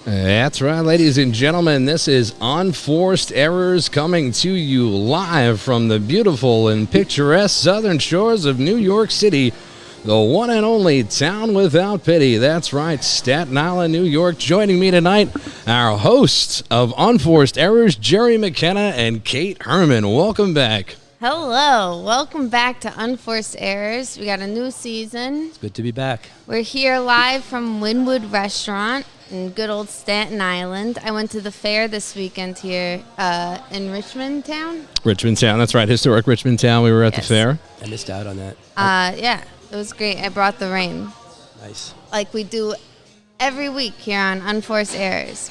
That's right, ladies and gentlemen. This is Unforced Errors coming to you live from the beautiful and picturesque southern shores of New York City, the one and only town without pity. That's right, Staten Island, New York. Joining me tonight, our hosts of Unforced Errors, Jerry McKenna and Kate Herman. Welcome back. Hello. Welcome back to Unforced Errors. We got a new season. It's good to be back. We're here live from Wynwood Restaurant in good old Staten Island. I went to the fair this weekend here in Richmond Town. Richmond Town, that's right. Historic Richmond Town. We were at the fair. I missed out on that. Yeah, it was great. I brought the rain. Nice. Like we do every week here on Unforced Errors.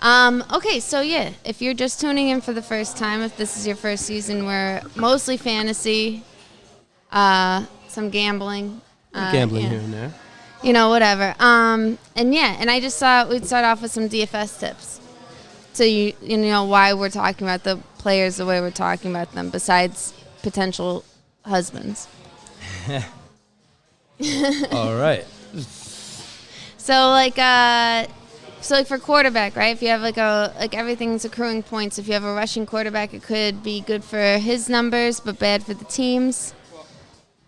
Okay, so yeah, if you're just tuning in for the first time, if this is your first season, we're mostly fantasy, some gambling. Gambling here and there. You know, whatever. And I just thought we'd start off with some DFS tips. So you know why we're talking about the players the way we're talking about them, besides potential husbands. All right. So like for quarterback, right? If you have like everything's accruing points. If you have a rushing quarterback, it could be good for his numbers, but bad for the teams.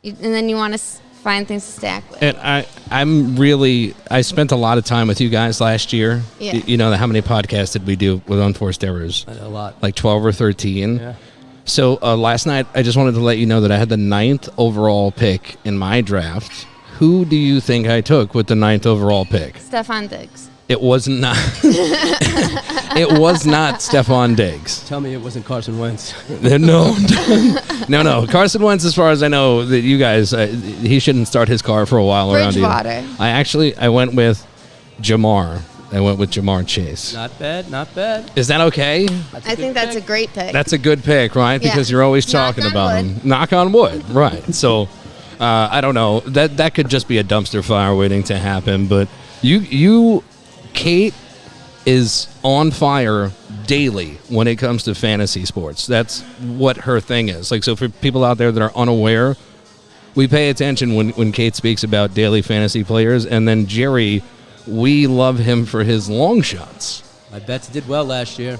And then you want to find things to stack with. And I spent a lot of time with you guys last year. Yeah. You know, how many podcasts did we do with Unforced Errors? A lot. Like 12 or 13. Yeah. So last night, I just wanted to let you know that I had the 9th overall pick in my draft. Who do you think I took with the 9th overall pick? Stephon Diggs. It was not. It was not Stephon Diggs. Tell me it wasn't Carson Wentz. No. Carson Wentz, as far as I know, that you guys, he shouldn't start his car for a while around here. Bridgewater. I went with Jamar. I went with Jamar Chase. Not bad, not bad. Is that okay? I think that's a great pick. That's a good pick, right? Yeah. Because you're always Knock talking on about wood. him. Knock on wood, right. So, I don't know. That could just be a dumpster fire waiting to happen. But Kate is on fire daily when it comes to fantasy sports. That's what her thing is. Like, so for people out there that are unaware, we pay attention when Kate speaks about daily fantasy players. And then Jerry, we love him for his long shots. My bets did well last year.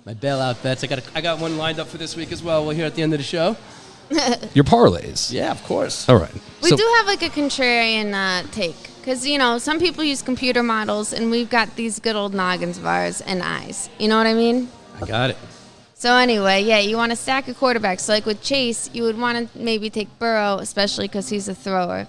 My bailout bets. I got one lined up for this week as well. We'll hear at the end of the show. Your parlays. Yeah, of course. All right. We do have like a contrarian take. Because, you know, some people use computer models, and we've got these good old noggins of ours and eyes. You know what I mean? I got it. So anyway, yeah, you want to stack a quarterback. So like with Chase, you would want to maybe take Burrow, especially because he's a thrower.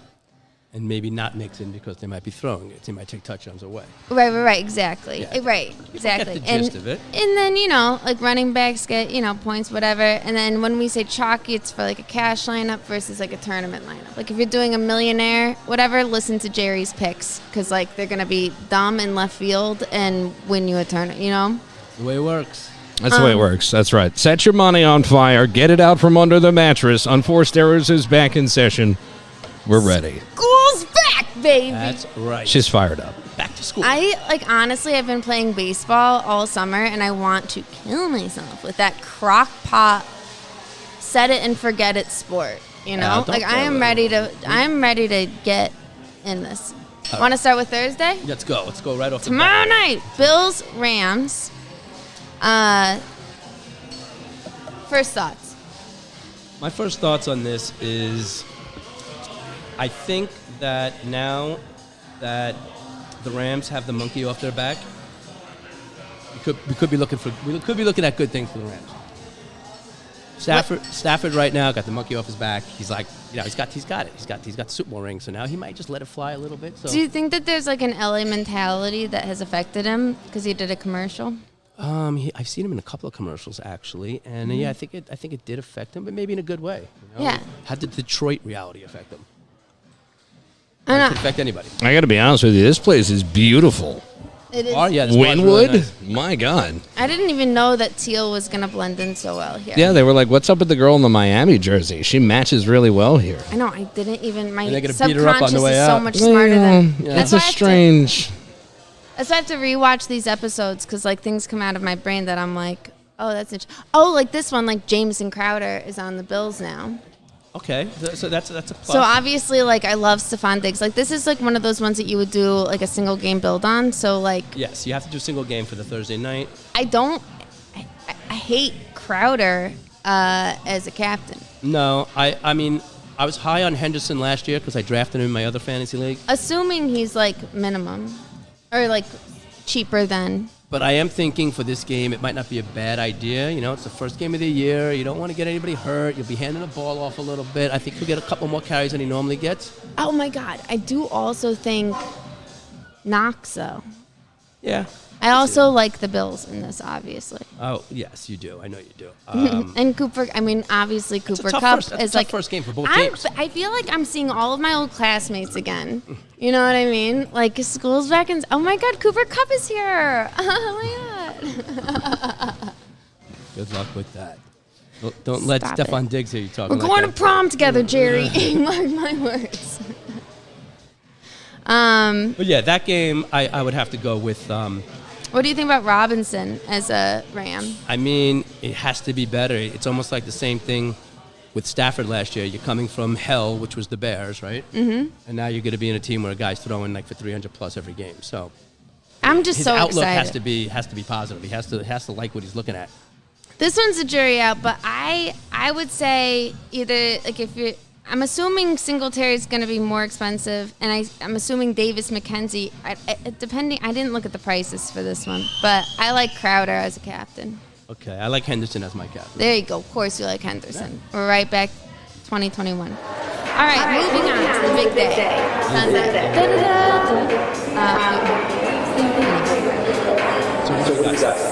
And maybe not Nixon because they might be throwing it. They might take touchdowns away. Right, exactly. Yeah. Right, exactly. Get the gist of it. And then, you know, like running backs get, you know, points, whatever. And then when we say chalky, it's for like a cash lineup versus like a tournament lineup. Like if you're doing a millionaire, whatever, listen to Jerry's picks because like they're going to be dumb in left field and win you a tournament, you know? The way it works. That's the way it works. That's right. Set your money on fire. Get it out from under the mattress. Unforced Errors is back in session. We're ready. School's back, baby. That's right. She's fired up. Back to school. Honestly, I've been playing baseball all summer, and I want to kill myself with that crock pot, set it and forget it sport. You know, I'm ready to get in this. Want to start with Thursday? Let's go. Let's go right off Tomorrow night, Bills, Rams. First thoughts. My first thoughts on this is I think that now that the Rams have the monkey off their back, we could be looking at good things for the Rams. Stafford right now got the monkey off his back. He's like, you know, he's got it. He's got the Super Bowl ring. So now he might just let it fly a little bit. So. Do you think that there's like an LA mentality that has affected him because he did a commercial? I've seen him in a couple of commercials actually, and yeah, I think it did affect him, but maybe in a good way. You know? Yeah. How did Detroit reality affect him? I It could affect anybody. I got to be honest with you. This place is beautiful. It is. Yeah, this bar's Wynwood? really nice. My God. I didn't even know that teal was going to blend in so well here. Yeah, they were like, what's up with the girl in the Miami jersey? She matches really well here. I know. I didn't even. My And they're gonna beat her up on subconscious the way is so out. much smarter than. Yeah. That's That's a why I have to- strange... That's why I have to rewatch these episodes because like things come out of my brain that I'm like, oh, that's interesting. Oh, like this one, like Jameson Crowder is on the Bills now. Okay, so that's a plus. So obviously, like, I love Stephon Diggs. Like, this is like one of those ones that you would do like a single game build on. So like, yes, you have to do a single game for the Thursday night. I hate Crowder as a captain. No, I mean, I was high on Henderson last year because I drafted him in my other fantasy league. Assuming he's like minimum or like cheaper than. But I am thinking for this game, it might not be a bad idea. You know, it's the first game of the year. You don't want to get anybody hurt. You'll be handing the ball off a little bit. I think he'll get a couple more carries than he normally gets. Oh my God, I do also think Knox though. Yeah. I also like the Bills in this, obviously. Oh, yes, you do. I know you do. And Cooper, I mean, obviously Cooper Kupp that's a is tough like first game for both teams. I feel like I'm seeing all of my old classmates again. You know what I mean? Like school's back and oh my God, Cooper Kupp is here. Oh my God. Good luck with that. Don't let Stop Stephon Diggs hear you talking We're like going that. to prom together, Jerry. Mark my words. But yeah, that game, I would have to go with. What do you think about Robinson as a Ram? I mean, it has to be better. It's almost like the same thing with Stafford last year. You're coming from hell, which was the Bears, right? Mm-hmm. And now you're going to be in a team where a guy's throwing like for 300 plus every game. So I'm just his so outlook excited. has to be positive. He has to like what he's looking at. This one's a jury out, but I would say either like if you're. I'm assuming Singletary's going to be more expensive, and I'm assuming Davis McKenzie. Depending, I didn't look at the prices for this one, but I like Crowder as a captain. Okay, I like Henderson as my captain. There you go. Of course, you like Henderson. We're right back, 2021. All right, moving on to the big day.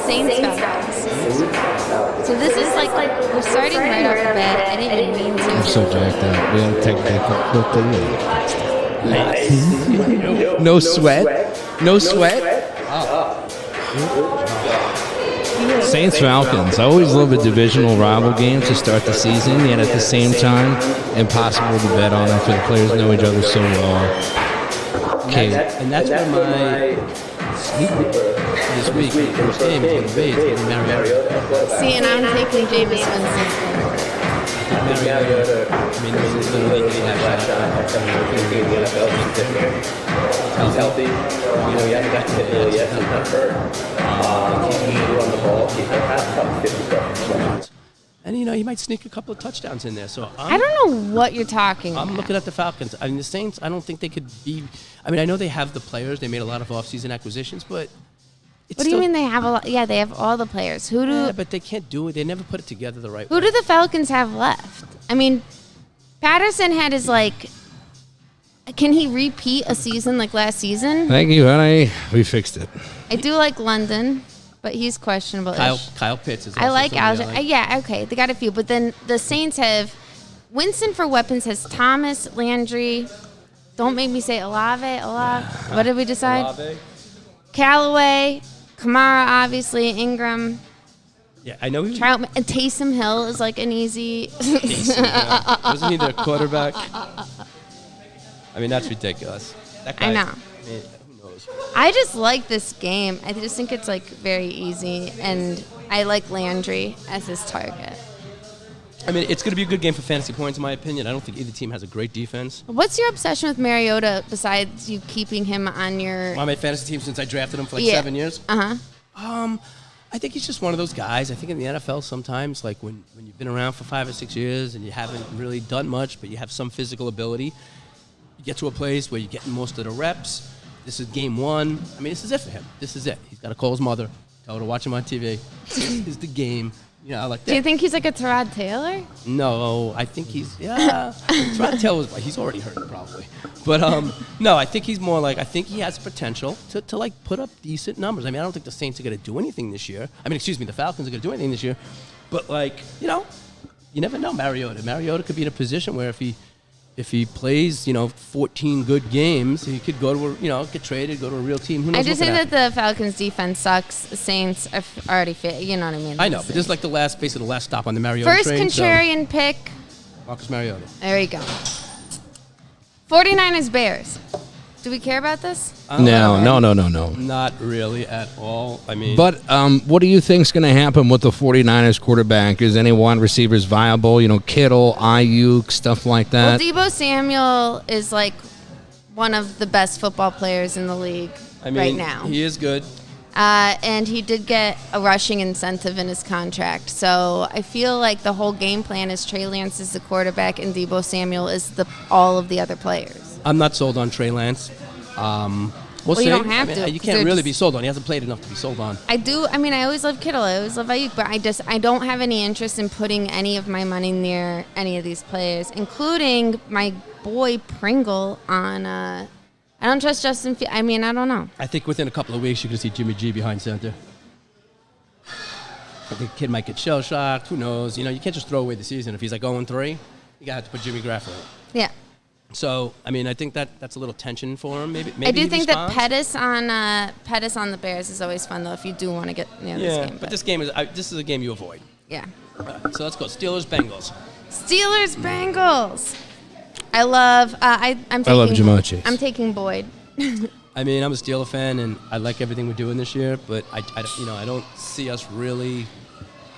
Saints Falcons. So this is like we're starting right off the bat. I didn't even mean to. I'm so jacked up. We don't take that. No sweat. No sweat. Saints Falcons. I always love a divisional rival game to start the season, yet at the same time, impossible to bet on after the players know each other so well. Okay. And that's where my sleeper this week, the first game, is going to be. It's going to be Mariota. See, and I'm taking Jameis Winston. Mariota, I mean, this is literally going to have shot. He's healthy. You know, he hasn't gotten hit really yet. He's not hurt. He's going to run the ball. He's going to have about 50 yards. And, you know, he might sneak a couple of touchdowns in there. So I don't know what you're talking about. I'm looking at the Falcons. I mean, the Saints, I don't think they could be. I mean, I know they have the players. They made a lot of offseason acquisitions, but it's What do you mean they have a lot? Yeah, they have all the players. Who do? Yeah, but they can't do it. They never put it together the right way. Who do the Falcons have left? I mean, Patterson had his like. Can he repeat a season like last season? Thank you, honey. We fixed it. I do like London, but he's questionable. Kyle Pitts is. I like Alshon. Alshon. Yeah, okay, they got a few, but then the Saints have Winston for weapons has Thomas, Landry. Don't make me say Olave. What did we decide? Olave. Callaway, Kamara, obviously, Ingram. Yeah, I know. Troutman, and Taysom Hill is like an easy. Wasn't he their quarterback? I mean, that's ridiculous. That guy, I know. I mean, who knows? I just like this game. I just think it's like very easy, and I like Landry as his target. I mean, it's going to be a good game for fantasy points, in my opinion. I don't think either team has a great defense. What's your obsession with Mariota besides you keeping him on your? On my fantasy team since I drafted him for like 7 years. I think he's just one of those guys. I think in the NFL sometimes, like when you've been around for 5 or 6 years and you haven't really done much, but you have some physical ability, you get to a place where you're getting most of the reps. This is game one. I mean, this is it for him. This is it. He's got to call his mother, tell her to watch him on TV. This is the game. You know, like that. Do you think he's like a Tyrod Taylor? No, I think he's, Tyrod Taylor he's already hurt probably. But no, I think he's more like, I think he has potential to like put up decent numbers. I mean, I don't think the Saints are going to do anything this year. I mean, the Falcons are going to do anything this year. But like, you know, you never know Mariota. Mariota could be in a position where if he plays, 14 good games, he could go to get traded, go to a real team. Who knows? I just think that the Falcons' defense sucks. The Saints are already fit. You know what I mean? I know, but this is like the last stop on the Mariota First train. contrarian pick. Marcus Mariota. There you go. 49ers Bears. Do we care about this? No. Not really at all. I mean, But what do you think's going to happen with the 49ers quarterback? Is any wide receivers viable? Kittle, Ayuk, stuff like Well, that. Deebo Samuel is like one of the best football players in the league right now. he is good. And he did get a rushing incentive in his contract. So I feel like the whole game plan is Trey Lance is the quarterback and Deebo Samuel is all of the other players. I'm not sold on Trey Lance. We'll see. you don't have to, You 'cause can't they're really just- be sold on. He hasn't played enough to be sold on. I always love Kittle. I always love Ayuk. But I don't have any interest in putting any of my money near any of these players, including my boy Pringle on I don't trust Justin Fields. I mean, I don't know. I think within a couple of weeks, you're going to see Jimmy G behind center. I think the kid might get shell-shocked. Who knows? You can't just throw away the season. If he's like 0-3, you got to have to put Jimmy Graffer in. Yeah. So, I mean, I think that's a little tension for him. Maybe I do he think that responds. Pettis on the Bears is always fun, though, if you do want to get near this game. But this is a game you avoid. Yeah. So let's go. Steelers-Bengals. Steelers-Bengals. I love I'm taking, love Jamar Chase. I'm taking Boyd. I mean, I'm a Steeler fan, and I like everything we're doing this year, but I don't see us really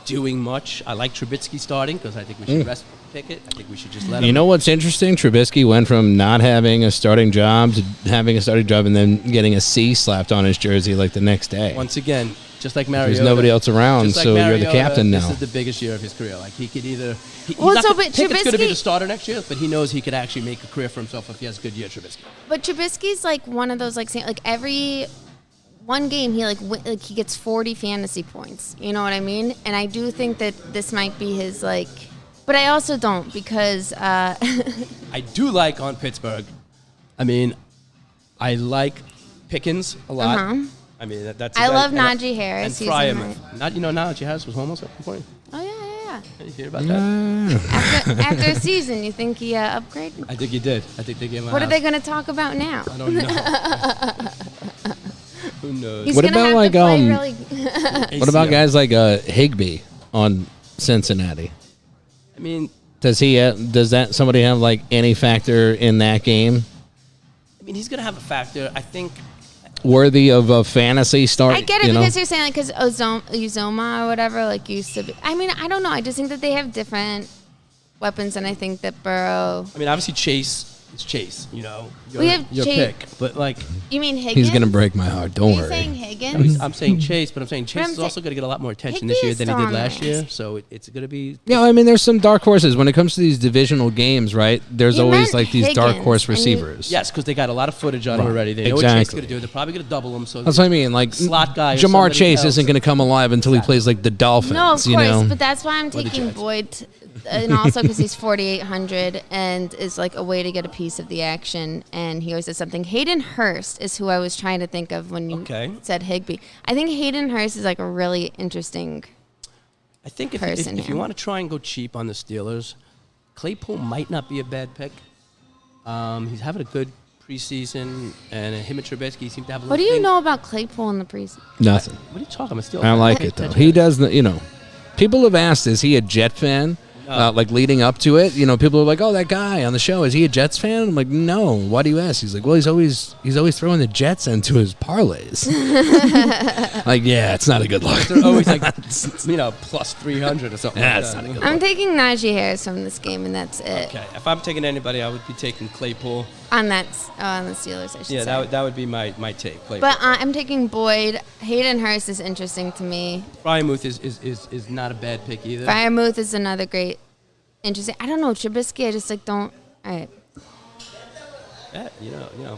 doing much. I like Trubisky starting because I think we should rest Pickett. I think we should just let him. You know what's interesting? Trubisky went from not having a starting job to having a starting job and then getting a C slapped on his jersey like the next day. Once again, just like Mariota. There's nobody else around, just like so you're the Mariota, captain now. This is the biggest year of his career. Like, he could either... Pickett's Trubisky, going to be the starter next year, but he knows he could actually make a career for himself if he has a good year, Trubisky. But Trubisky's like one of those every one game he he gets 40 fantasy points. You know what I mean? And I do think that this might be his but I also don't because I do like on Pittsburgh. I mean, I like Pickens a lot. Uh-huh. I mean, that's. I love Najee Harris. And He's Fryer. in Najee Harris was homeless at one point. Oh yeah. Did you hear about that? After a season, you think he upgraded? I think he did. I think they gave him a What are house. they going to talk about now? I don't know. Who knows? He's What gonna about, have like, to play really. What about guys like Higbee on Cincinnati? I mean, Does somebody have like any factor in that game he's going to have a factor. I think. worthy of a fantasy start? I get it because you're saying because Uzoma or whatever used to be. I mean, I don't know. I just think that they have different weapons, and I think that Burrow. I mean, obviously Chase. It's Chase. We have your Chase. pick, but You mean Higgins? He's gonna break my heart. Don't Are you worry. saying Higgins? I'm saying Chase, but I'm saying Chase is saying- also going to get a lot more attention Higbee this year is than he still did on last the year. list. So it's going to be. Yeah, I mean, there's some dark horses when it comes to these divisional games, right? There's You always meant these dark Higgins, horse and you- receivers. Yes, because they got a lot of footage on him Right. already. They know what Chase is Exactly. going to do. They're probably going to double him. So That's what I mean. Like Slot guy or Jamar somebody Chase else. isn't going to come alive until he plays like the Dolphins. No, of you course, know? but that's why I'm the taking Jets. Boyd, and also because he's 4,800 and is a way to get a piece of the action. And he always does something. Hayden Hurst is who I was trying to think of when you said Higbee. I think Hayden Hurst is a really interesting. I think if person you here. want to try and go cheap on the Steelers, Claypool might not be a bad pick. He's having a good preseason, and him and Trubisky seem to have a What do little you thing. know about Claypool in the preseason? Nothing. What are you talking about? Steelers? I like it though. He does the. People have asked, is he a Jet fan? Leading up to it, people are like, "Oh, that guy on the show, is he a Jets fan?" I'm like, "No." Why do you ask? He's like, "Well, he's always throwing the Jets into his parlays." Yeah, it's not a good look. They're always plus 300 or something. Yeah, like it's that. not a good I'm taking Najee Harris from this game, and that's it. Okay, if I'm taking anybody, I would be taking Claypool. On the Steelers, I should say. that would be my take. Claypool. But I'm taking Boyd. Hayden Hurst is interesting to me. Frymouth is not a bad pick either. Firemouth is another great, interesting. I don't know Trubisky. I just don't. All right. Yeah,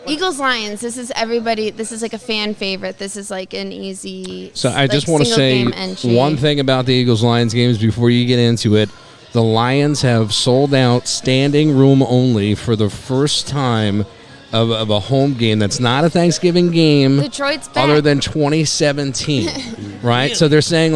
Eagles Lions. This is everybody. This is a fan favorite. This is an easy. So I just want to say single-game entry. one thing about the Eagles-Lions games before you get into it. The Lions have sold out standing room only for the first time of a home game that's not a Thanksgiving game Detroit's back. other than 2017, right? So they're saying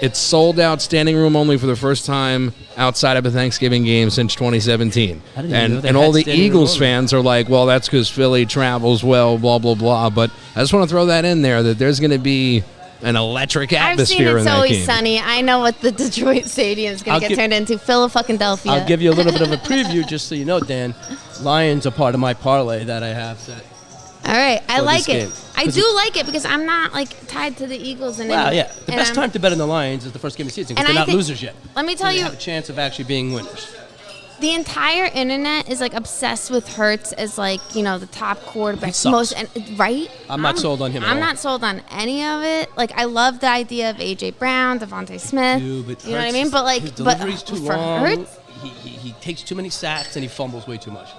it's sold out standing room only for the first time outside of a Thanksgiving game since 2017. I didn't even know they And had all the standing room Eagles only. fans are like, well, that's because Philly travels well, blah, blah, blah. But I just want to throw that in there that there's going to be an electric I've seen atmosphere in It's that Always game. Sunny. I know what the Detroit Stadium's going to get turned into. Philadelphia. I'll give you a little bit of a preview just so you know, Dan. Lions are part of my parlay that I have set. All right, I for like this it. game. I do like it because I'm not like tied to the Eagles and Well, any- yeah. The and best I'm- time to bet on the Lions is the first game of the season because And they're I not think- losers yet. Let me tell So they you, have a chance of actually being winners. the entire internet is like obsessed with Hurts as like the top quarterback. He sucks. Right? I'm not sold on him at I'm all. not sold on any of it. Like I love the idea of AJ Brown, Devontae Smith. Dude, but you know what I Hurts mean? is- But like, his but delivery's too for long. Hurts, He takes too many sacks and he fumbles way too much.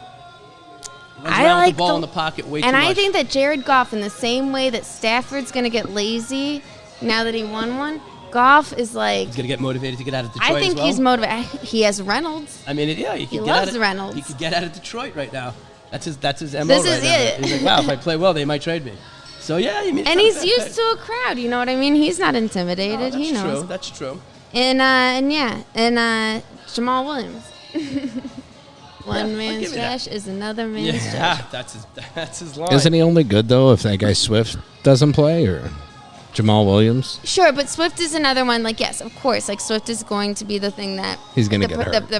Runs I around with like the ball in the pocket way too and much. I think that Jared Goff, in the same way that Stafford's going to get lazy now that he won one, Goff is like. He's gonna get motivated to get out of Detroit. I think as well. he's motivated. He has Reynolds. I mean, yeah, he He could loves get out of, Reynolds. He could get out of Detroit right now. That's his MO This right is now. it. He's like, wow, if I play well, they might trade me. So yeah, I mean, And he's used to a crowd. You know what I mean? He's not intimidated. He knows. True. That's true. And Jamal Williams. One I'll man's give you that. trash is another man's Yeah, trash. that's his line. Isn't he only good though if that guy Swift doesn't play or Jamal Williams? Sure, but Swift is another one. Like, yes, of course. Like, Swift is going to be the thing that He's gonna the- get hurt.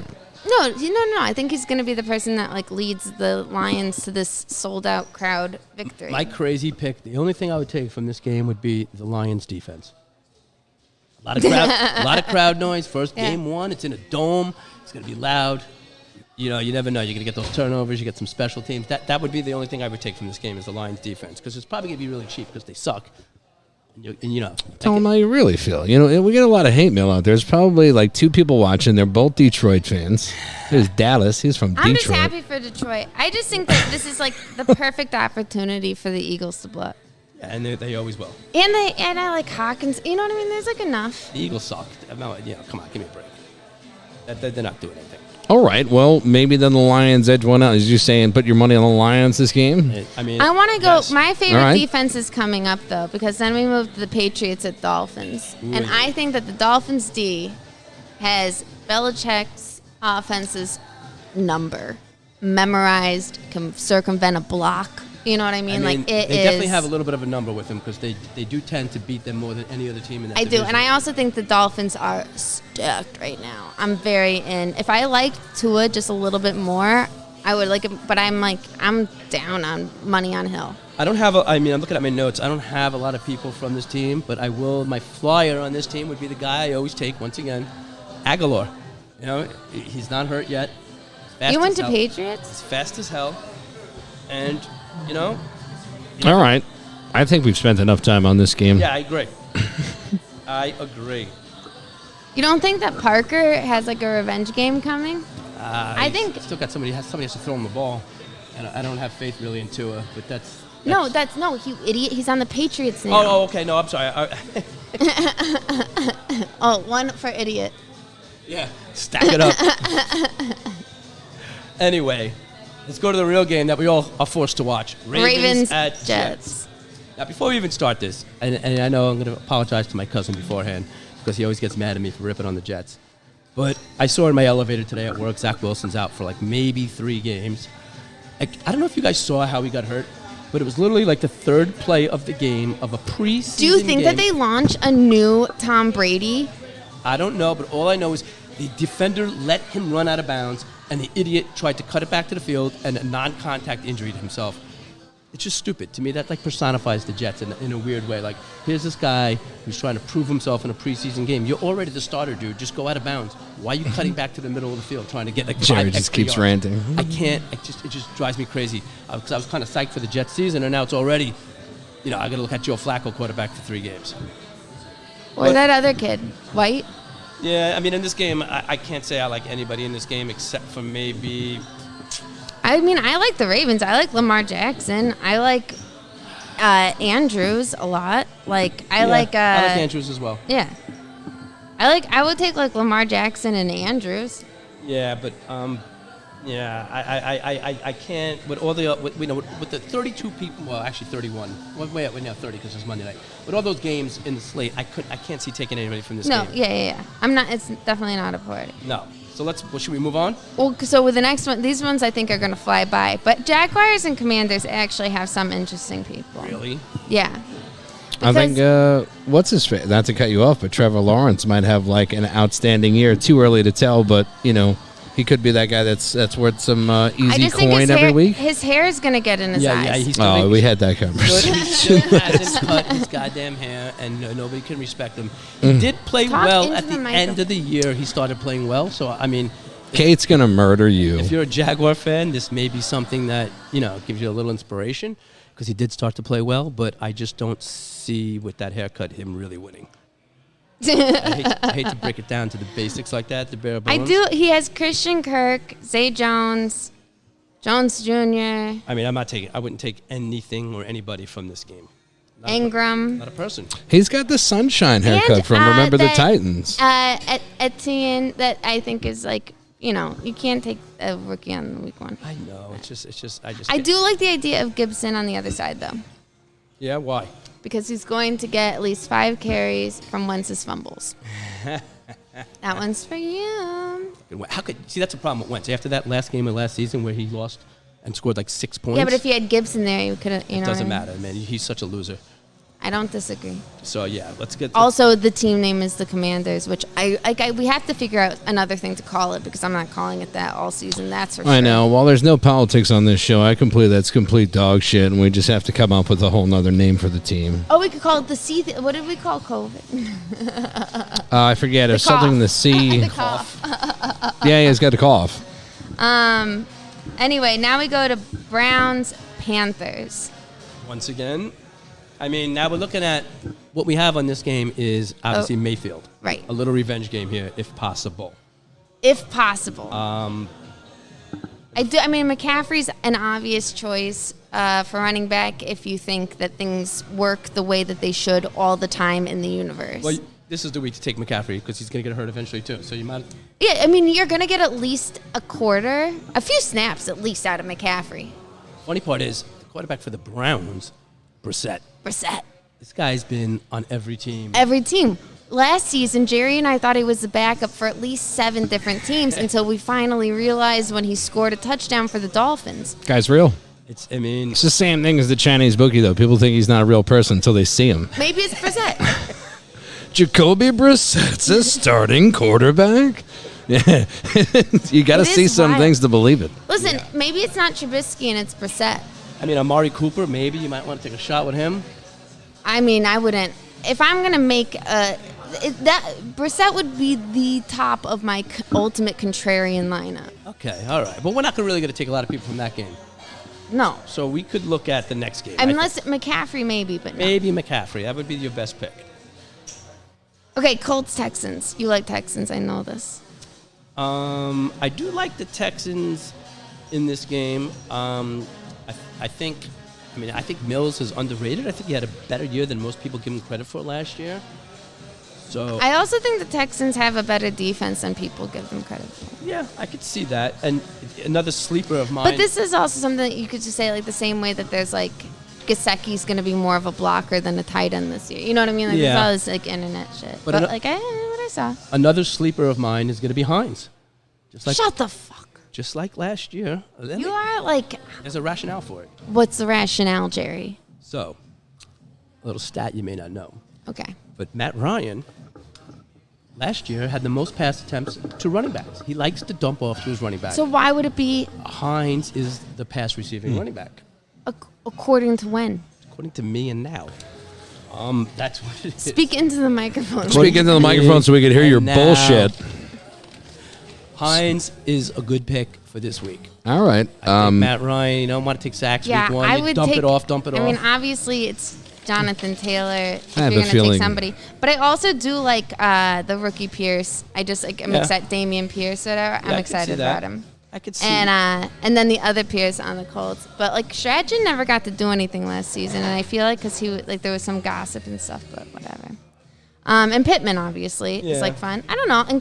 No. I think he's going to be the person that like leads the Lions to this sold-out crowd victory. My crazy pick. The only thing I would take from this game would be the Lions defense. A lot of crowd noise. First Yeah. game one. It's in a dome. It's gonna be loud. You know, you never know. You're gonna get those turnovers. You get some special teams. That would be the only thing I would take from this game is the Lions defense because it's probably gonna be really cheap because they suck. And you know, Tell them how you really feel. You know, we get a lot of hate mail out there. There's probably like 2 people watching. They're both Detroit fans. There's Dallas. He's from I'm Detroit. just happy for Detroit. I just think that this is like the perfect opportunity for the Eagles to blow up. and they always will. And I like Hawkins. You know what I mean? There's like enough. The Eagles suck. No, come on, give me a break. They're not doing anything. All right. Well, maybe then the Lions edge one out. Is you saying put your money on the Lions this game? I mean, I want to go. yes. My favorite All right. defense is coming up though, because then we move to the Patriots at Dolphins, and I think that the Dolphins D has Belichick's offense's number memorized, can circumvent a block. You know what I mean? Like they it is. definitely have a little bit of a number with them because they do tend to beat them more than any other team in that I do, division. and I also think the Dolphins are stacked right now. I'm very in. If I liked Tua just a little bit more, I would like him. But I'm down on money on Hill. I don't have I'm looking at my notes. I don't have a lot of people from this team, but I will. My flyer on this team would be the guy I always take once again, Aguilar. You know, he's not hurt yet. He's fast You went as to hell. Patriots? He's fast as hell, and you know, All right. I think we've spent enough time on this game. yeah, I agree. I agree. You don't think that Parker has like a revenge game coming? I He's think still got somebody has to throw him the ball, and I don't have faith really in Tua, but that's no, you idiot. He's on the Patriots now. Oh, okay. No, I'm sorry. Oh, one for idiot. Yeah, stack it up. Anyway, let's go to the real game that we all are forced to watch. Ravens at Jets. Jets. Now, before we even start this, and I know I'm going to apologize to my cousin beforehand because he always gets mad at me for ripping on the Jets. But I saw in my elevator today at work, Zach Wilson's out for like maybe 3 games. I don't know if you guys saw how he got hurt, but it was literally like the 3rd play of the game of a preseason Do you think that game. they launch a new Tom Brady? I don't know, but all I know is the defender let him run out of bounds, and the idiot tried to cut it back to the field, and a non-contact injury to himself. It's just stupid. To me, that like personifies the Jets in a weird way. Like, here's this guy who's trying to prove himself in a preseason game. You're already the starter, dude. Just go out of bounds. Why are you cutting back to the middle of the field trying to get like 5 Jerry just extra keeps yards? ranting. I can't. It just drives me crazy. Because I was kind of psyched for the Jets season, and now it's already, I got to look at Joe Flacco quarterback for 3 games. Or that other kid, White? Yeah, I mean, in this game, I can't say I like anybody in this game except for maybe. I mean, I like the Ravens. I like Lamar Jackson. I like Andrews a lot. Like I like Andrews as well. Yeah. I would take like Lamar Jackson and Andrews. Yeah, but I can't with all the with the 32 people. Well, actually 31. Well, we're now 30 because it's Monday night. With all those games in the slate, I can't see taking anybody from this No, game. yeah. I'm not. It's definitely not a party. No. So should we move on? Well, so with the next one, these ones I think are going to fly by. But Jaguars and Commanders actually have some interesting people. Really? Yeah. I think what's his face? Not to cut you off, but Trevor Lawrence might have like an outstanding year. Too early to tell, but he could be that guy that's worth some easy coin every week. His hair is gonna get in his eyes. We had that conversation. He still hasn't cut his goddamn hair, and nobody can respect him. He did play well at the end of the year. He started playing well, so I mean, Kate's gonna murder you. If you're a Jaguar fan, this may be something that gives you a little inspiration, because he did start to play well. But I just don't see with that haircut him really winning. I hate to break it down to the basics like that, the bare bones. I do. He has Christian Kirk, Zay Jones, Jones Jr. I mean, I wouldn't take anything or anybody from this game. Ingram. Not a person. He's got the sunshine haircut from Remember the Titans. Etienne, that I think is like, you can't take a rookie on week 1. I know. It's just. I do like the idea of Gibson on the other side, though. Yeah, why? Because he's going to get at least 5 carries from Wentz's fumbles. That one's for you. That's a problem with Wentz. After that last game of last season where he lost and scored like 6 points. Yeah, but if you had Gibson there, you could have. It doesn't matter, man. He's such a loser. I don't disagree. So yeah, let's get. Also, the team name is the Commanders, which we have to figure out another thing to call it, because I'm not calling it that all season. That's for sure. I know. While there's no politics on this show, that's complete dog shit, and we just have to come up with a whole nother name for the team. Oh, we could call it the C. What did we call COVID? I forget. It's something the C. The cough. Yeah, he's got the cough. Anyway, now we go to Browns Panthers. Once again. I mean, now we're looking at what we have on this game is obviously Mayfield. Right. A little revenge game here, if possible. If possible. McCaffrey's an obvious choice for running back if you think that things work the way that they should all the time in the universe. Well, this is the week to take McCaffrey because he's going to get hurt eventually too. So you might. Yeah, I mean, you're going to get at least a few snaps at least out of McCaffrey. Funny part is the quarterback for the Browns, Brissett. This guy's been on every team. Last season, Jerry and I thought he was the backup for at least 7 different teams until we finally realized when he scored a touchdown for the Dolphins. Guy's real. It's the same thing as the Chinese bookie, though. People think he's not a real person until they see him. Maybe it's Brissett. Jacoby Brissett's a starting quarterback? Yeah. You got to see some things to believe it. Listen, maybe it's not Trubisky and it's Brissett. I mean, Amari Cooper, maybe you might want to take a shot with him. I mean, I wouldn't. If I'm going to make Brissett would be the top of my ultimate contrarian lineup. Okay, all right. But we're not really going to take a lot of people from that game. No. So we could look at the next game. Unless McCaffrey, maybe, but no. Maybe McCaffrey. That would be your best pick. Okay, Colts-Texans. You like Texans, I know this. I do like the Texans in this game. I think Mills is underrated. I think he had a better year than most people give him credit for last year. So I also think the Texans have a better defense than people give them credit for. Yeah, I could see that. And another sleeper of mine. But this is also something that you could just say, like the same way that there's like Gesicki's going to be more of a blocker than a tight end this year. You know what I mean? Like there's all this like internet shit. But what I saw. Another sleeper of mine is going to be Hines. Shut the fuck. Just like last year. You are like... There's a rationale for it. What's the rationale, Jerry? So, a little stat you may not know. Okay. But Matt Ryan, last year, had the most pass attempts to running backs. He likes to dump off to his running back. So why would it be... Hines is the pass-receiving running back. According to when? According to me and now. That's what it is. Speak into the microphone. Speak into the microphone so we can hear your bullshit. Hines is a good pick for this week. All right. I think Matt Ryan, you don't want to take sacks week 1. I would dump it off. I mean, obviously, it's Jonathan Taylor if I have you're a going to feeling. take somebody. But I also do like the rookie Pierce. I'm excited. Damian Pierce, whatever. I'm excited about him. I could see. And then the other Pierce on the Colts. But like Strajan never got to do anything last season, and I feel like because there was some gossip and stuff, but whatever. And Pittman obviously is like fun. I don't know. And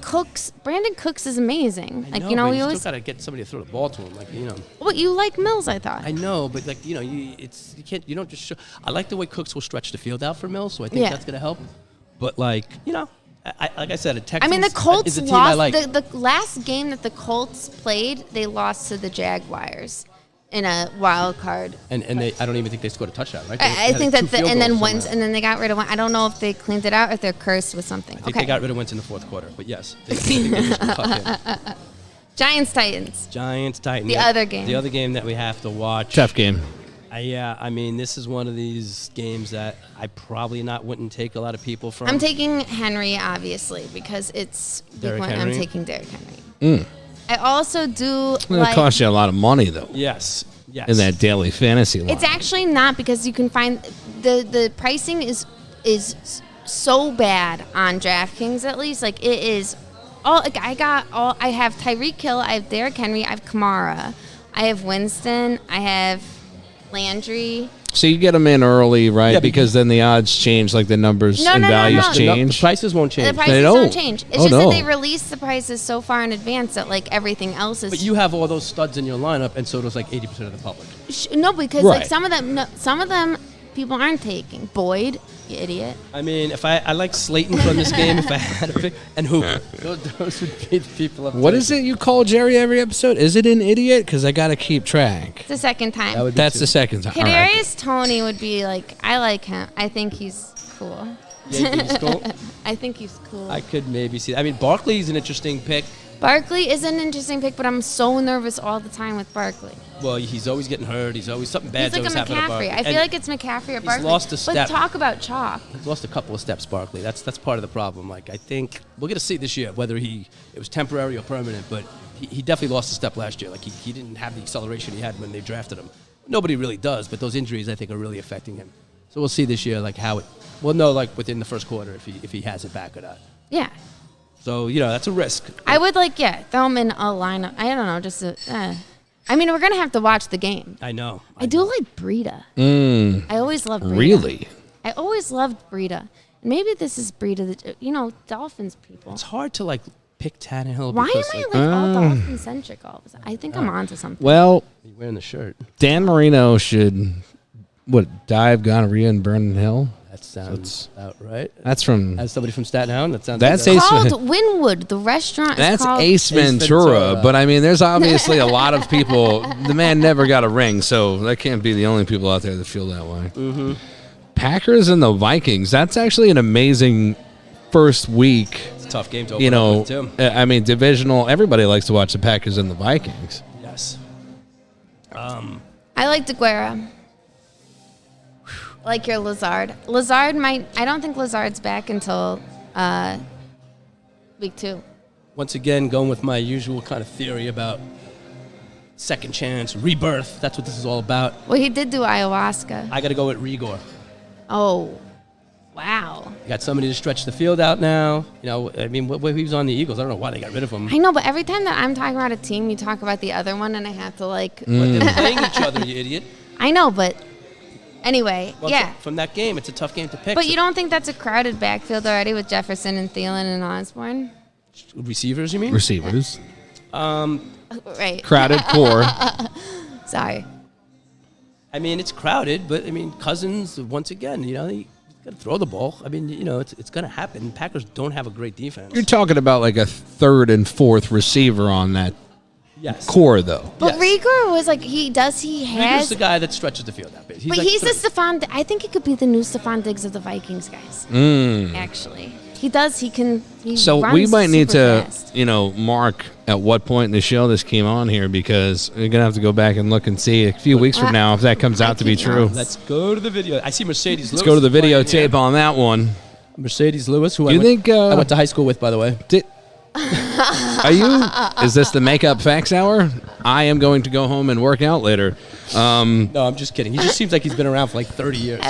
Brandon Cooks is amazing. I know, but you still gotta get somebody to throw the ball to him. Well, you like Mills, I thought. I know, but you can't. You don't just show. I like the way Cooks will stretch the field out for Mills, so I think that's gonna help. But like I said, a Texans. I mean, the Colts is a team lost I like. the last game that the Colts played. They lost to the Jaguars. in a wild card. And I don't even think they scored a touchdown, right? I think that and then they got rid of Wentz, and then they got rid of Wentz. I don't know if they cleaned it out or if they're cursed with something. I think they got rid of Wentz in the fourth quarter, but yes. I think they just cut him. Giants-Titans. Giants-Titans. The other game. The other game that we have to watch. Tough game. I mean, this is one of these games that I probably wouldn't take a lot of people from. I'm taking Henry, obviously, because it's week one. I'm taking Derrick Henry. I also do It costs you a lot of money, though. Yes. In that daily fantasy line. It's actually not, because you can find the pricing is so bad on DraftKings, at least. Like, it is all. Like, I have Tyreek Hill, I have Derrick Henry, I have Kamara, I have Winston, I have Landry. So you get them in early, right? Yeah, because then the odds change, like the numbers and values change. The prices won't change. The prices don't change. It's just that they release the prices so far in advance that like everything else is. But you have all those studs in your lineup, and so does like 80% of the public. No, because like some of them people aren't taking. Boyd, you idiot. I mean, if I like Slayton from this game, if I had to pick, and Hooper. Those would be the people up. What is it you call Jerry every episode? Is it an idiot? Because I got to keep track. It's the second time. That's the second time. Kadarius Toney would be like, I like him. I think he's cool. Yeah, he's cool? I think he's cool. I could maybe see that. I mean, Barkley's an interesting pick. Barkley is an interesting pick, but I'm so nervous all the time with Barkley. Well, he's always getting hurt. He's always something bad's always happening to Barkley. I feel like it's McCaffrey or Barkley. He's lost a step. But talk about chalk. He's lost a couple of steps, Barkley. That's part of the problem. Like, I think we're going to see this year whether it was temporary or permanent, but he definitely lost a step last year. Like, he didn't have the acceleration he had when they drafted him. Nobody really does, but those injuries, I think, are really affecting him. So we'll see this year, like, how it – we'll know, like, within the first quarter if he has it back or not. Yeah. So, that's a risk. I would, throw him in a lineup. I don't know, just I mean, we're going to have to watch the game. I know. I do like Breida. I always loved Breida. Really? I always loved Breida. Maybe this is Breida, Dolphins people. It's hard to, pick Tannehill. Why am I, all Dolphin-centric all of a sudden? I think I'm onto something. Well, you're wearing the shirt. Dan Marino should, die of gonorrhea in Vernon Hill? That sounds about right. That's from... As somebody from Staten Island, that sounds... That's called Wynwood. The restaurant That's is called... Ace Ventura. But, I mean, there's obviously a lot of people... The man never got a ring, so that can't be the only people out there that feel that way. Mm-hmm. Packers and the Vikings. That's actually an amazing first week. It's a tough game to open up with, too. I mean, divisional... Everybody likes to watch the Packers and the Vikings. Yes. I like DeGuara. Like your Lazard. I don't think Lazard's back until week 2. Once again, going with my usual kind of theory about second chance, rebirth. That's what this is all about. Well, he did do ayahuasca. I got to go with Rigor. Oh, wow. You got somebody to stretch the field out now. I mean, he was on the Eagles. I don't know why they got rid of him. I know, but every time that I'm talking about a team, you talk about the other one, and I have to But they're playing each other, you idiot. I know, but... Anyway, From that game, it's a tough game to pick. But you don't think that's a crowded backfield already with Jefferson and Thielen and Osborne? Receivers, you mean? Receivers. Right. Crowded core. Sorry. I mean, it's crowded, but, Cousins, once again, he's got to throw the ball. I mean, it's going to happen. Packers don't have a great defense. You're talking about like a third and fourth receiver on that core, though. But Rigor was like, Rigor's the guy that stretches the field out. He's the Stephon. I think he could be the new Stephon Diggs of the Vikings, guys. Actually, he does. He can. So we might need to, fast. Mark at what point in the show this came on here, because we're gonna have to go back and look and see a few weeks from now if that comes out to be true. Let's go to the video. I see Mercedes Lewis. Let's go to the videotape on that one. Mercedes Lewis, who I went to high school with, by the way. Is this the makeup facts hour? I am going to go home and work out later. No, I'm just kidding. He just seems like he's been around for 30 years.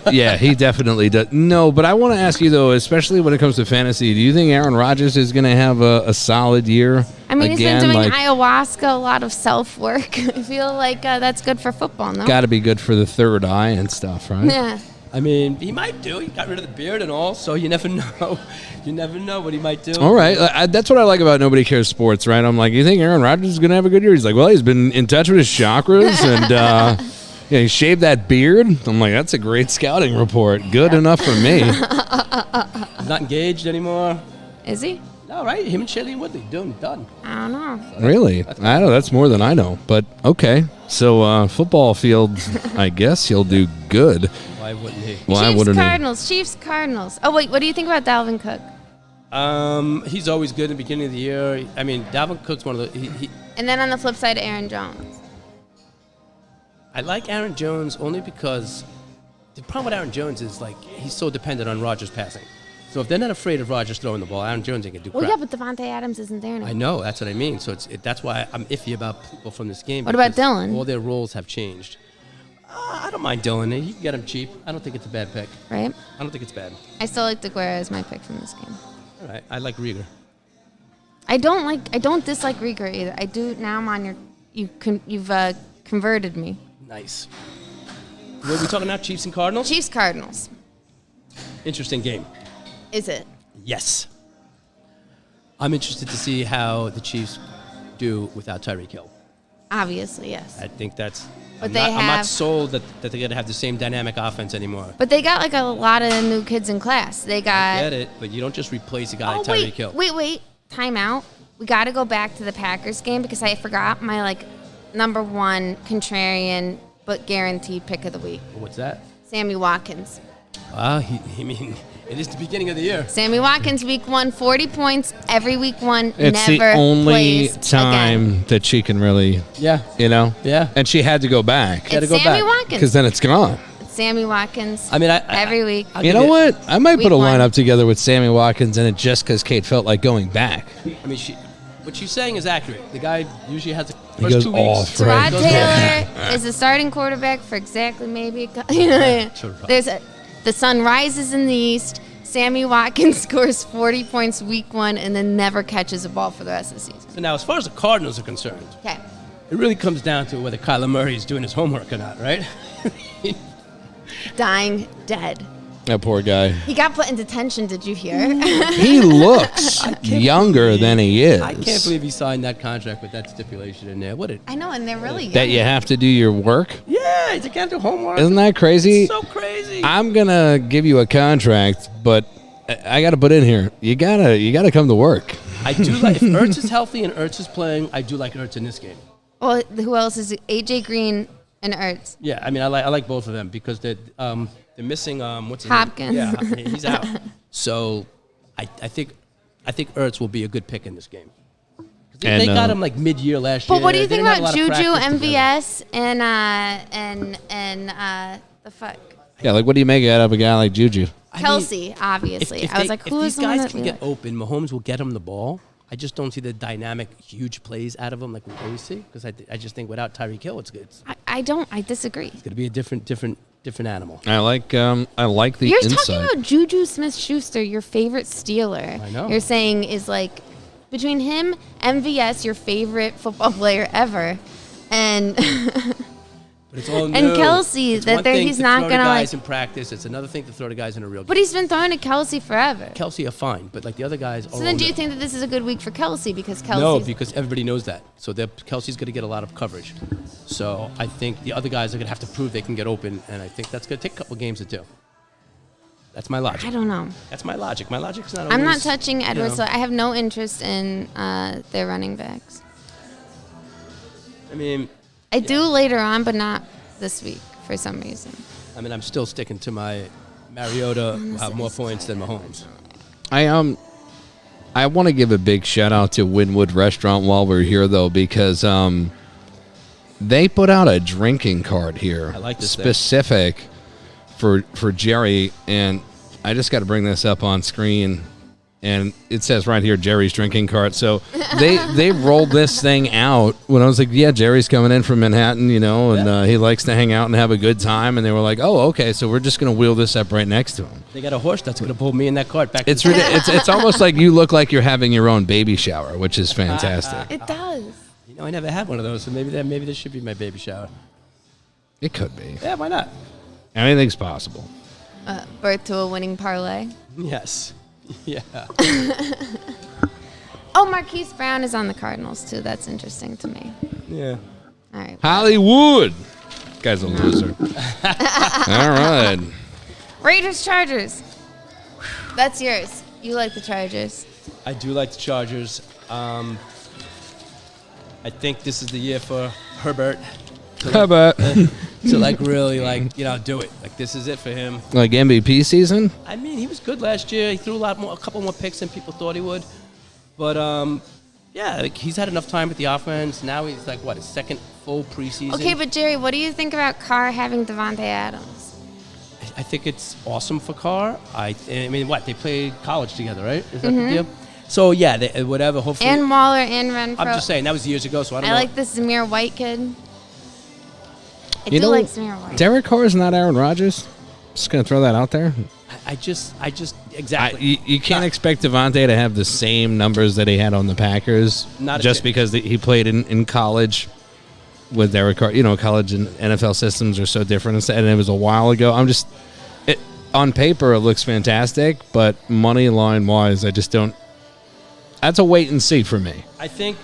Yeah, he definitely does. No, but I want to ask you, though, especially when it comes to fantasy, do you think Aaron Rodgers is going to have a solid year? I mean, he's been doing ayahuasca, a lot of self-work. I feel like that's good for football, no? Got to be good for the third eye and stuff, right? Yeah. I mean, he might do. He got rid of the beard and all, so you never know. You never know what he might do. All right. That's what I like about Nobody Cares Sports, right? I'm like, you think Aaron Rodgers is going to have a good year? He's like, well, he's been in touch with his chakras, and he shaved that beard. I'm like, that's a great scouting report. Good enough for me. He's not engaged anymore. Is he? No, right? Him and Shailene Woodley, done. I don't know. Really? I know that's more than I know. But okay. So football field, I guess he'll do good. Why wouldn't he? Why Chiefs, wouldn't Cardinals. Chiefs, Cardinals. Oh, wait. What do you think about Dalvin Cook? He's always good in the beginning of the year. I mean, Dalvin Cook's one of the. And then on the flip side, Aaron Jones. I like Aaron Jones only because the problem with Aaron Jones is like he's so dependent on Rodgers passing. So if they're not afraid of Rodgers throwing the ball, Aaron Jones ain't gonna do crap. Well, yeah, but Devontae Adams isn't there now. I know, that's what I mean. So that's why I'm iffy about people from this game. What about because Dylan? All their roles have changed. I don't mind Dylan. You can get him cheap. I don't think it's a bad pick. Right? I don't think it's bad. I still like DeGuara as my pick from this game. All right, I like Rieger. I don't dislike Rieger either. I do. Now I'm on your. You've converted me. Nice. What are we talking about? Chiefs and Cardinals? Chiefs, Cardinals. Interesting game. Is it? Yes. I'm interested to see how the Chiefs do without Tyreek Hill. Obviously, yes. I think that's. But I'm not sold that they're going to have the same dynamic offense anymore. But they got like a lot of new kids in class. They got. I get it, but you don't just replace a guy like Tyreek Hill. Wait. Time out. We got to go back to the Packers game because I forgot my number one contrarian but guaranteed pick of the week. What's that? Sammy Watkins. It is the beginning of the year. Sammy Watkins, week 1, 40 points every week 1. It's never the only plays time again. that she can really, Yeah. Yeah. And she had to go back Gotta It's go Sammy back. Watkins. because then it's gone. It's Sammy Watkins. I mean, every week. I'll You give know what? I might Week put a one. lineup together with Sammy Watkins in it just because Kate felt like going back. I mean, what she's saying is accurate. The guy usually has the He first goes 2 weeks. off, right? Terod Taylor is the starting quarterback for exactly maybe. The sun rises in the east. Sammy Watkins scores 40 points week 1 and then never catches a ball for the rest of the season. So now, as far as the Cardinals are concerned, Okay. it really comes down to whether Kyler Murray is doing his homework or not, right? Dying dead. That poor guy. He got put in detention, did you hear? He looks younger than he is. I can't believe he signed that contract with that stipulation in there. I know, and they're really young. that you have to do your work. Yeah, you can't do homework. Isn't that crazy? It's so crazy. I'm gonna give you a contract, but I got to put in here. You gotta come to work. I do like if Ertz is healthy and Ertz is playing. I do like Ertz in this game. Well, who else is it? AJ Green and Ertz. Yeah, I mean, I like both of them because they're missing what's his Hopkins. name? Yeah, he's out. So I think Ertz will be a good pick in this game. They got him like mid-year last year. But what do you They think didn't have a about lot of Juju, practice together. MVS, and the fuck? Yeah, like what do you make out of a guy like Juju? I mean, Kelsey, obviously. if I was they- like, if who these is the one guys that can we get like? open, Mahomes will get him the ball. I just don't see the dynamic, huge plays out of him like we always see. Because I just think without Tyreek Hill, it's good. It's I disagree. going to be a different animal. I like the You're insight. talking about Juju Smith-Schuster, your favorite Steeler. I know. You're saying is like between him, MVS, your favorite football player ever, and But it's all And new. Kelsey, It's that one there- thing he's to not throw gonna, to guys like- in practice. It's another thing to throw to guys in a real game. but he's been throwing to Kelsey forever. Kelsey are fine, but like the other guys So are then, all do you new. think that this is a good week for Kelsey because No, Kelsey? because everybody knows that. So Kelsey's going to get a lot of coverage. So I think the other guys are going to have to prove they can get open, and I think that's going to take a couple games to do. That's my logic. I don't know. That's my logic. My logic's not always... I'm not touching Edwards. you know. So I have no interest in their running backs. I mean, I do later on, but not this week for some reason. I'm still sticking to my Mariota will have more points than Mahomes. I want to give a big shout out to Wynwood Restaurant while we're here though, because they put out a drinking card here. I like this specific for Jerry, and I just got to bring this up on screen. And it says right here, Jerry's drinking cart. So they rolled this thing out when I was like, yeah, Jerry's coming in from Manhattan, and he likes to hang out and have a good time. And they were like, oh, okay, so we're just going to wheel this up right next to him. They got a horse that's going to pull me in that cart back. It's it's almost like you look like you're having your own baby shower, which is fantastic. It does. I never had one of those, so maybe this should be my baby shower. It could be. Yeah, why not? Anything's possible. Birth to a winning parlay. Yes. Yeah. Oh, Marquise Brown is on the Cardinals too. That's interesting to me. Yeah. All right. Hollywood. Guy's a loser. All right. Raiders Chargers. That's yours. You like the Chargers. I do like the Chargers. I think this is the year for Herbert. To like really do it. Like this is it for him. Like MVP season? I mean, he was good last year. He threw a couple more picks than people thought he would. But yeah, like he's had enough time with the offense. Now he's like his second full preseason. Okay, but Jerry, what do you think about Carr having Devontae Adams? I think it's awesome for Carr. I mean, they played college together, right? Is that the deal? So yeah, whatever. Hopefully, and Waller and Renfro. I'm just saying that was years ago, so I don't know. I like this Zamir White kid. I You do know, like Zamir White. Derek Carr is not Aaron Rodgers. Just gonna throw that out there. I just exactly. You can't expect Devontae to have the same numbers that he had on the Packers just because he played in college with Derek Carr. You know, college and NFL systems are so different, and it was a while ago. On paper, it looks fantastic, but money line wise, I just don't. That's a wait and see for me. I think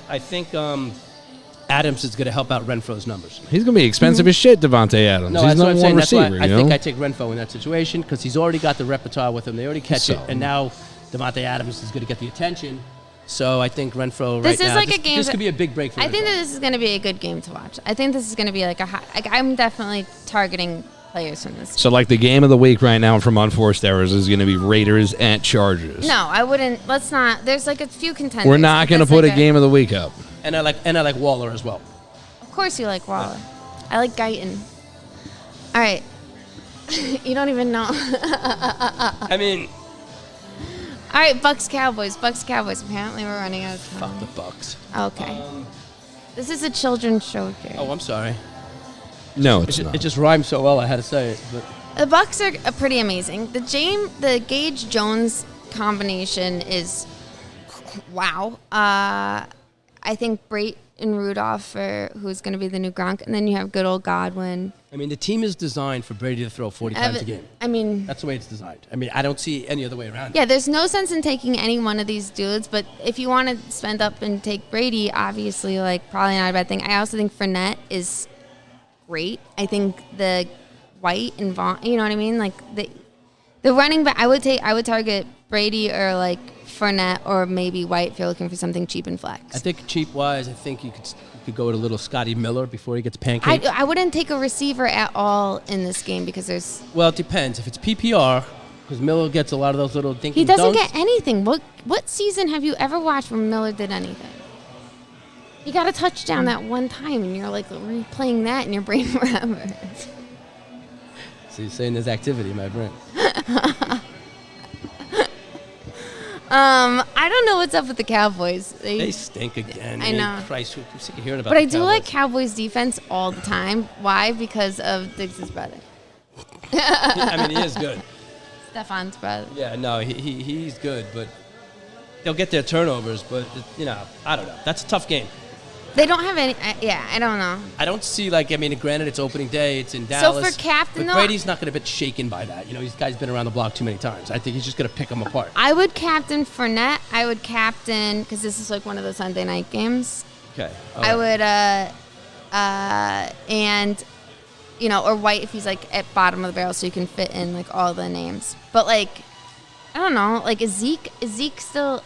Adams is going to help out Renfro's numbers. He's going to be expensive as shit, Devontae Adams. No, he's that's not what I'm one saying. receiver. That's why I think I take Renfro in that situation because he's already got the repertoire with him. They already catch it, and now Devontae Adams is going to get the attention. So I think Renfro This right is now, like this, a game this that- could be a big break for I Renfro. think that this is going to be a good game to watch. I think this is going to be like I'm definitely targeting players from this. So, like, the game of the week right now from Unforced Errors is going to be Raiders at Chargers. No, I wouldn't. Let's not. There's like a few contenders. We're not going to put a game of the week up. And I like Waller as well. Of course you like Waller. I like Guyton. All right. You don't even know. I mean, All right, Bucks Cowboys. Apparently we're running out of time. fuck the Bucks. Okay. This is a children's show here. Oh, I'm sorry. No, it's not. It just rhymes so well. I had to say it. But The Bucks are pretty amazing. The Gage Jones combination is wow. I think Brate and Rudolph for who's going to be the new Gronk, and then you have good old Godwin. I mean, the team is designed for Brady to throw 40 times a game. I mean, That's the way it's designed. I mean, I don't see any other way around it. yeah, there's no sense in taking any one of these dudes, but if you want to spend up and take Brady, obviously, probably not a bad thing. I also think Fournette is great. I think the White and Vaughn, you know what I mean? The running back, I would target Brady or Fournette or maybe White if you're looking for something cheap and flex. I think cheap-wise, I think you could go with a little Scotty Miller before he gets pancaked. I wouldn't take a receiver at all in this game because there's... Well, it depends. If it's PPR, because Miller gets a lot of those little dinky He doesn't dunks. get anything. What season have you ever watched where Miller did anything? He got a touchdown that one time, and you're replaying that in your brain forever. So you're saying there's activity in my brain. I don't know what's up with the Cowboys. They stink again. I know. Christ, I'm sick of hearing about But I the do Cowboys. like Cowboys defense all the time. Why? Because of Diggs' brother. I mean, he is good. Stefan's brother. Yeah, no, he's good, but they'll get their turnovers. But, I don't know. That's a tough game. They don't have any... I don't know. I don't see, granted, it's opening day. It's in Dallas. So for captain, but though... Brady's not going to get shaken by that. This guy's been around the block too many times. I think he's just going to pick them apart. I would captain Fournette. I would captain... Because this is one of the Sunday night games. Okay. I would... or White if he's, at bottom of the barrel so you can fit in, all the names. But, I don't know. Is Zeke still...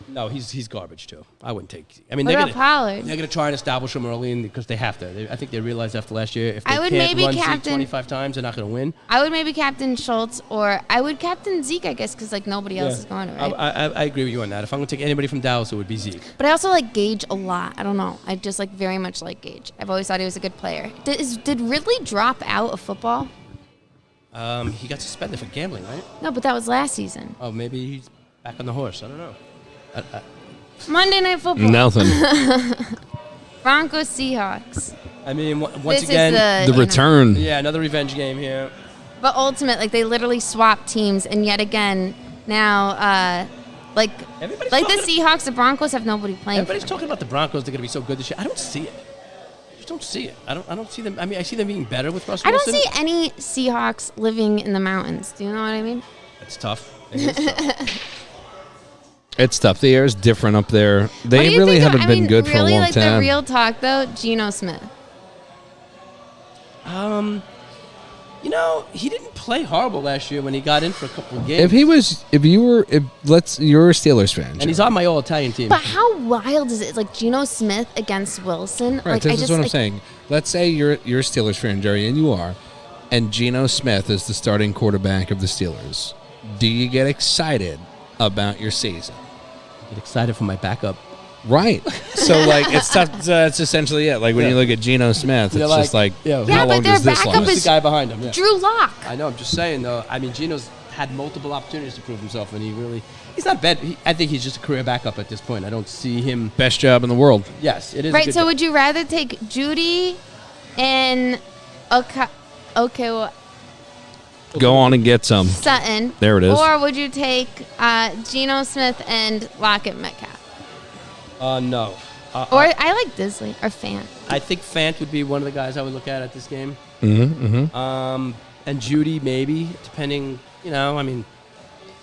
No, he's garbage too. I wouldn't take. I mean, What they're about Pollard? They're gonna try and establish him early because they have to. I think they realized after last year if they I would can't maybe run Zeke captain- 25 times, they're not gonna win. I would maybe captain Schultz, or I would captain Zeke, I guess, because nobody else is going to, right? I agree with you on that. If I'm gonna take anybody from Dallas, it would be Zeke. But I also like Gage a lot. I don't know. I just very much like Gage. I've always thought he was a good player. Did Ridley drop out of football? He got suspended for gambling, right? No, but that was last season. Oh, maybe he's back on the horse. I don't know. Monday Night Football. Nothing. Broncos Seahawks. I mean, once This again, is The return. yeah, another revenge game here. But ultimate, they literally swapped teams, and yet again, now, Everybody's the talking- Seahawks, the Broncos have nobody playing. Everybody's talking about the Broncos. They're gonna be so good this year. I don't see it. I just don't see it. I don't see them. I mean, I see them being better with Russell I don't Wilson. see any Seahawks living in the mountains. Do you know what I mean? It's tough. It is tough. It's tough. The air is different up there. What do They you really think haven't been good for a really, long the time. real talk, though, Geno Smith. I mean, Geno Smith. Geno Smith. I mean, once again, What do you think? I mean, really, the real talk, though, Geno Smith. You know, he didn't play horrible last year when he got in for a couple of games. You're a Steelers fan, and he's on my all-Italian team. But how wild is it? Like Geno Smith against Wilson. Right, this is what I'm saying. Let's say you're a Steelers fan, Jerry, and you are, and Geno Smith is the starting quarterback of the Steelers. Do you get excited about your season? Get excited for my backup. Right. So, like, it's tough. That's essentially it. Like, when you look at Geno Smith, it's just like, yeah, how long but their does this backup last? Who's the guy behind him? Yeah. Drew Lock. I know. I'm just saying, though. I mean, Geno's had multiple opportunities to prove himself, and he's not bad. I think he's just a career backup at this point. I don't see him. Best job in the world. Yes, it is. Right. So, would you rather take Judy and well, Go on and get some. Sutton? There it is. Or would you take Geno Smith and Lockett Metcalf? No. Or I like Disley or Fant. I think Fant would be one of the guys I would look at this game. And Judy, maybe, depending, I mean.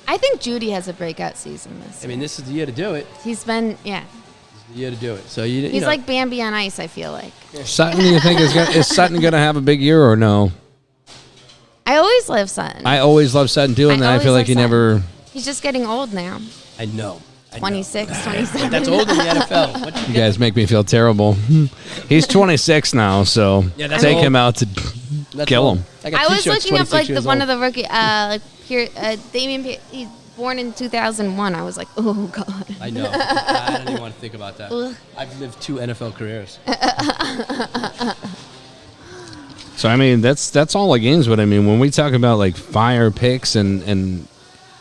I think Judy has a breakout season this year. I mean, this is the year to do it. He's been, yeah. This is the year to do it. So He's like Bambi on ice, I feel like. Sutton, do you think is Sutton going to have a big year or no? I always love Sutton. I always love Sutton too, and then I feel like he never. He's just getting old now. I know. 26, 27. That's old in the NFL. You guys make me feel terrible. He's 26 now, so take him out to kill him. I was looking up like one of the rookie, like Pier, Damian Pier. He's born in 2001. I was like, oh god. I know. I don't even want to think about that. Ugh. I've lived 2 NFL careers. So I mean, that's all the games. But I mean, when we talk about like fire picks and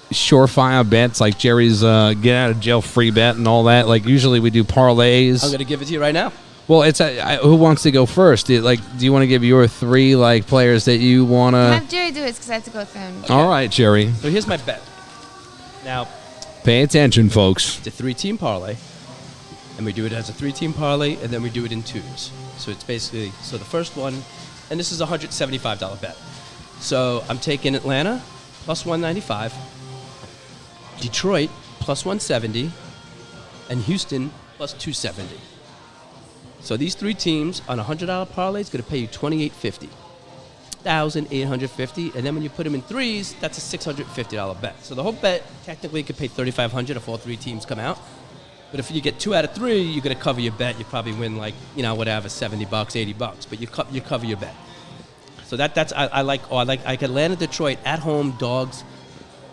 surefire bets, like Jerry's get out of jail free bet and all that, like usually we do parlays. I'm gonna give it to you right now. Well, it's who wants to go first? Do you want to give your 3 like players that you want to have Jerry do it because I have to go through them. Okay. All right, Jerry. So here's my bet. Now, pay attention, folks. It's a 3-team parlay, and we do it as a 3-team parlay, and then we do it in 2s. So it's basically the first one, and this is a $175 bet. So I'm taking Atlanta plus 195, Detroit plus 170, and Houston plus 270. So these 3 teams on a $100 parlay is going to pay you $2,850, $1,850, and then when you put them in 3s, that's a $650 bet. So the whole bet technically could pay $3,500 if all 3 teams come out. But if you get 2 out of 3, you're going to cover your bet. You probably win whatever, $70, $80, but you cover your bet. So I like Atlanta, Detroit at home dogs.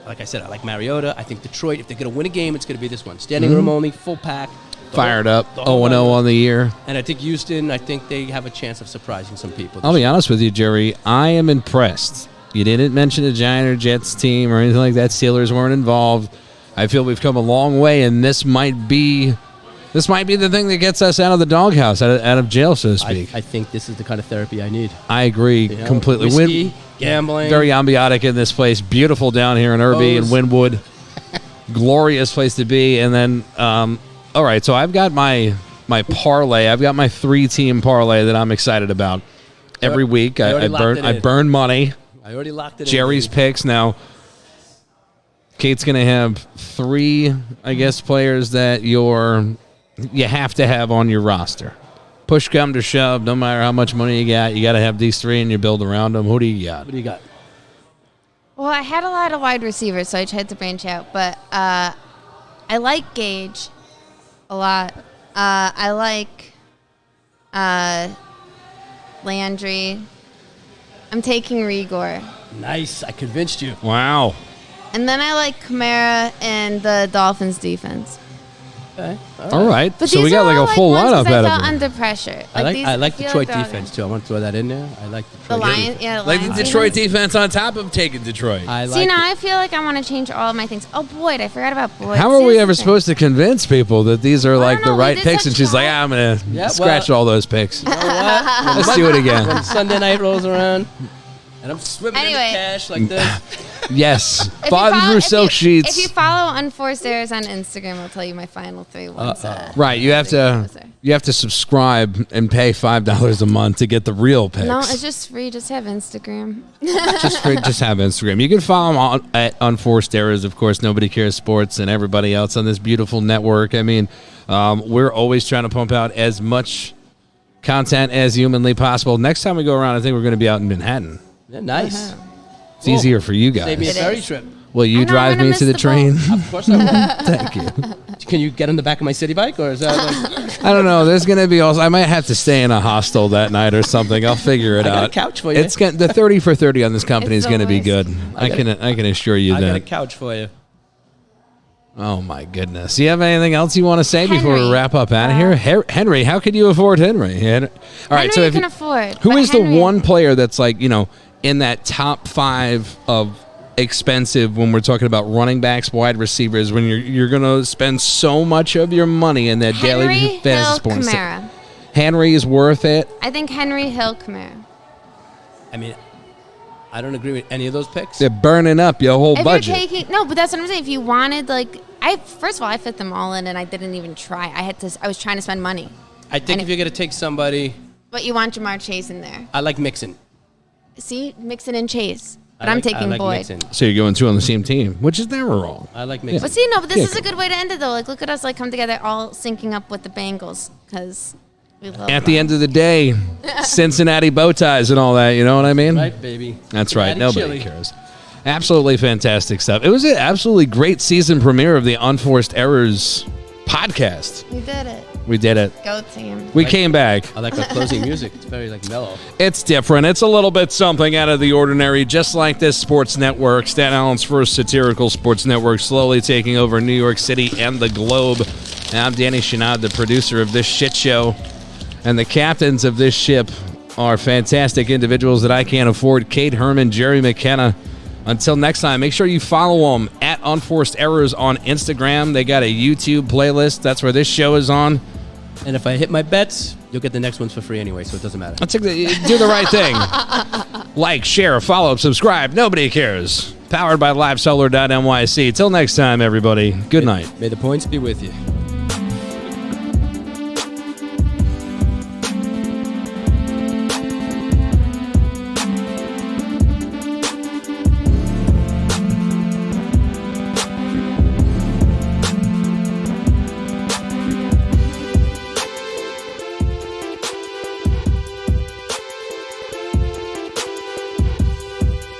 Like I said, I like Mariota. I think Detroit, if they're going to win a game, it's going to be this one. Standing room only, full pack. Fired up, 0-0 on the year. And I think Houston, they have a chance of surprising some people. I'll be honest with you, Jerry. I am impressed. You didn't mention a Giant or Jets team or anything like that. Steelers weren't involved. I feel we've come a long way, and this might be the thing that gets us out of the doghouse, out of jail, so to speak. I think this is the kind of therapy I need. I agree completely. Whiskey, gambling. Very ambiotic in this place. Beautiful down here in Irby and Wynwood. Glorious place to be. And then, all right, so I've got my parlay. I've got my 3-team parlay that I'm excited about. Every week, I burn money. I already locked it Jerry's in. picks. Now, Kate's going to have 3, I guess, players that you have to have on your roster. Push come to shove, no matter how much money you got to have these 3 and you build around them. Who do you got? What do you got? Well, I had a lot of wide receivers, so I tried to branch out. But I like Gage a lot. I like Landry. I'm taking Rigor. Nice. I convinced you. Wow. And then I like Kamara and the Dolphins defense. Okay. All right. But So we got like a full lineup out of I felt it. under pressure. I like Detroit they're defense, too. I want to throw that in there. I like Detroit. The Lions, yeah. Like the Lions Detroit defense. defense on top of taking Detroit. See, now I feel like I want to change all of my things. Oh, Boyd. I forgot about Boyd. How are we ever supposed to convence people that these are like the right picks? And she's like, I'm going to scratch all those picks. You know what? Let's do it again. When Sunday night rolls around, and I'm swimming in the cash like this. Yes. Father through silk sheets. If you follow Unforced Errors on Instagram, I'll tell you my final 3 ones. Right. You have to subscribe and pay $5 a month to get the real picks. No, it's just free. Just have Instagram. Just have Instagram. You can follow them at Unforced Errors, of course. Nobody Cares Sports and everybody else on this beautiful network. I mean, we're always trying to pump out as much content as humanly possible. Next time we go around, I think we're going to be out in Manhattan. Yeah, nice. It's easier for you guys. Save me a It ferry is. trip. Will you I know, drive I'm gonna me miss to the the train? Of course I will. Thank you. Can you get on the back of my city bike, or is that like... I don't know. There's gonna be also. I might have to stay in a hostel that night or something. I'll figure it I got out. a couch for you. It's the 30 for 30 on this company It's is gonna be the good. worst. I can assure you I got a that. couch for you. Oh my goodness. Do you have anything else you want to say before we Henry. wrap up out of here? Henry, how could you afford Henry? All right. So Henry if you you- can afford. who but is Henry- the one player that's like in that top 5 of expensive when we're talking about running backs, wide receivers, when you're gonna spend so much of your money in that Henry daily Hill fantasy points? Kamara. Henry is worth it. I think Henry Hill Kamara. I mean, I don't agree with any of those picks. They're burning up your whole If budget. you're taking but that's what I'm saying. If you wanted first of all, I fit them all in, and I didn't even try. I was trying to spend money. I think And if you're going to take somebody, But you want Jamar Chase in there. I like Mixon. See, Mixon and Chase. But I I'm like- I taking like Boyd. Mixon. So you're going 2 on the same team, which is never wrong. I like Mixon. But see, no, but this Yeah, is a cool. good way to end it, though. Like, look at us, come together, all syncing up with the Bengals, because we love At the end of the day, Cincinnati bow ties and all that. You know what I mean? Right, baby. That's right. Cincinnati Nobody chili. cares. Absolutely fantastic stuff. It was an absolutely great season premiere of the Unforced Errors podcast. We did it. We did it. Go team. We came back. I like our closing music. It's very mellow. It's different. It's a little bit something out of the ordinary, just like this sports network, Staten Island's first satirical sports network, slowly taking over New York City and the globe. And I'm Danny Chanod, the producer of this shit show. And the captains of this ship are fantastic individuals that I can't afford. Kate Herman, Jerry McKenna. Until next time, make sure you follow them at Unforced Errors on Instagram. They got a YouTube playlist. That's where this show is on. And if I hit my bets, you'll get the next ones for free anyway, so it doesn't matter. Do the right thing. Like, share, follow, subscribe. Nobody cares. Powered by LiveSolar.nyc. Till next time, everybody. Good night. May the points be with you.